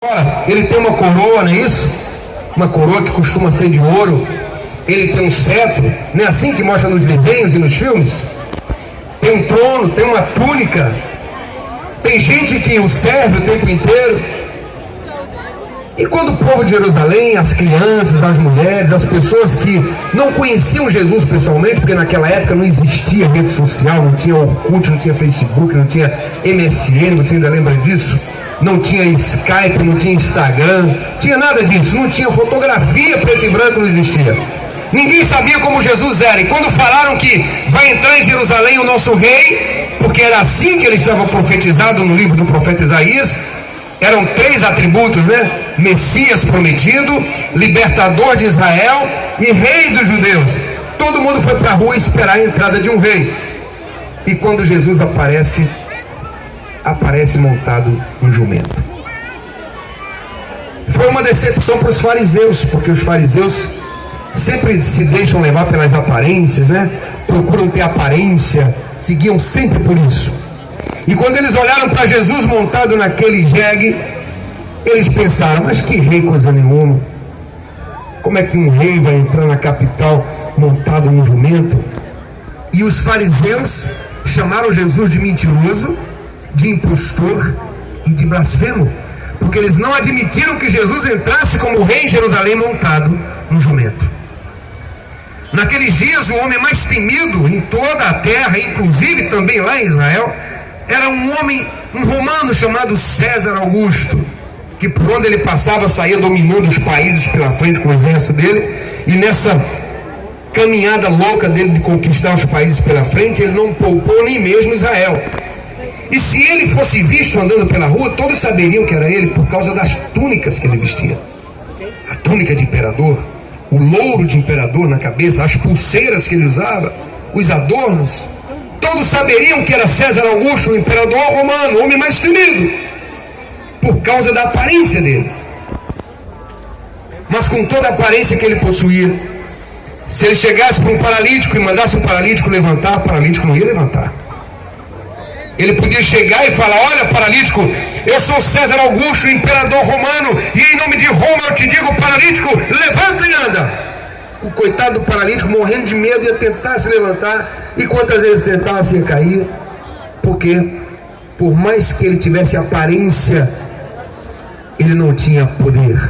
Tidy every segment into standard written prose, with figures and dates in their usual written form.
Agora, ele tem uma coroa, não é isso? Uma coroa que costuma ser de ouro. Ele tem um cetro, não é assim que mostra nos desenhos e nos filmes? Tem um trono, tem uma túnica. Tem gente que o serve o tempo inteiro. E quando o povo de Jerusalém, as crianças, as mulheres, as pessoas que não conheciam Jesus pessoalmente, porque naquela época não existia rede social, não tinha Orkut, não tinha Facebook, não tinha MSN, você ainda lembra disso? Não tinha Skype, não tinha Instagram, não tinha nada disso, não tinha fotografia, preto e branco não existia. Ninguém sabia como Jesus era. E quando falaram que vai entrar em Jerusalém o nosso rei, porque era assim que ele estava profetizado no livro do profeta Isaías, eram 3 atributos, né? Messias prometido, libertador de Israel e rei dos judeus. Todo mundo foi para a rua esperar a entrada de um rei. E quando Jesus aparece montado um jumento. Foi uma decepção para os fariseus, porque os fariseus sempre se deixam levar pelas aparências, né? Procuram ter aparência, seguiam sempre por isso. E quando eles olharam para Jesus montado naquele jegue, eles pensaram: mas que rei coisa nenhuma. Como é que um rei vai entrar na capital montado num jumento? E os fariseus chamaram Jesus de mentiroso, de impostor e de blasfemo, porque eles não admitiram que Jesus entrasse como rei em Jerusalém montado num jumento. Naqueles dias, o homem mais temido em toda a terra, inclusive também lá em Israel, era um homem, um romano chamado César Augusto, que por onde ele passava saía dominando os países pela frente com o exército dele. E nessa caminhada louca dele de conquistar os países pela frente, ele não poupou nem mesmo Israel. E se ele fosse visto andando pela rua, todos saberiam que era ele por causa das túnicas que ele vestia. A túnica de imperador, o louro de imperador na cabeça, as pulseiras que ele usava, os adornos. Todos saberiam que era César Augusto, o imperador romano, o homem mais temido, por causa da aparência dele. Mas com toda a aparência que ele possuía, se ele chegasse para um paralítico e mandasse um paralítico levantar, o paralítico não ia levantar. Ele podia chegar e falar: olha, paralítico, eu sou César Augusto, imperador romano, e em nome de Roma eu te digo, paralítico, levanta e anda. O coitado do paralítico, morrendo de medo, ia tentar se levantar, e quantas vezes tentasse, ia cair, porque por mais que ele tivesse aparência, ele não tinha poder.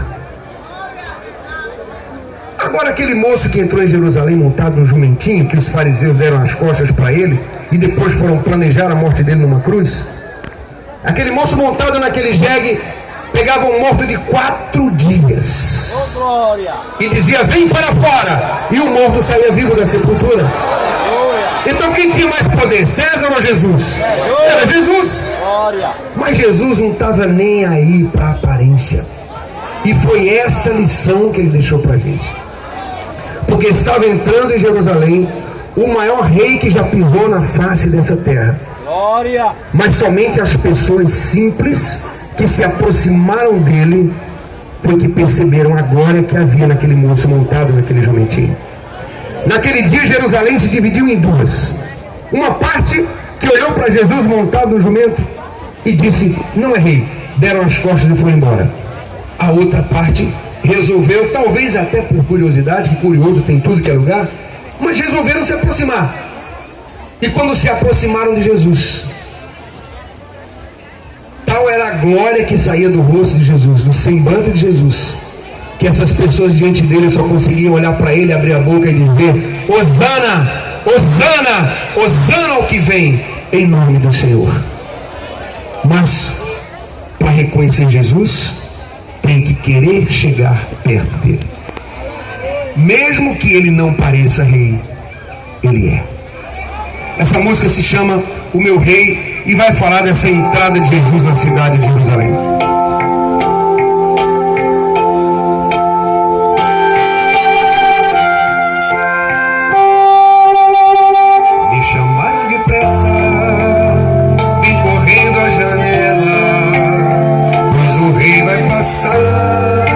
Agora, aquele moço que entrou em Jerusalém montado num jumentinho, que os fariseus deram as costas para ele e depois foram planejar a morte dele numa cruz, aquele moço montado naquele jegue pegava um morto de 4 dias e dizia: vem para fora, e o morto saía vivo da sepultura. Então quem tinha mais poder, César ou Jesus? Era Jesus. Mas Jesus não estava nem aí para a aparência, e foi essa lição que ele deixou para a gente. Porque estava entrando em Jerusalém o maior rei que já pisou na face dessa terra. Glória! Mas somente as pessoas simples que se aproximaram dele foi que perceberam a glória que havia naquele moço montado naquele jumentinho. Naquele dia, Jerusalém se dividiu em 2. Uma parte que olhou para Jesus montado no jumento e disse: não é rei. Deram as costas e foram embora. A outra parte resolveu, talvez até por curiosidade, que curioso tem tudo que é lugar, mas resolveram se aproximar. E quando se aproximaram de Jesus, tal era a glória que saía do rosto de Jesus, do semblante de Jesus, que essas pessoas diante dele só conseguiam olhar para ele, abrir a boca e dizer: Hosana, Hosana, Hosana ao que vem em nome do Senhor. Mas para reconhecer Jesus, tem que querer chegar perto dele. Mesmo que ele não pareça rei, ele é. Essa música se chama O Meu Rei e vai falar dessa entrada de Jesus na cidade de Jerusalém. Me chamaram depressa, vim correndo à janela, pois o rei vai passar.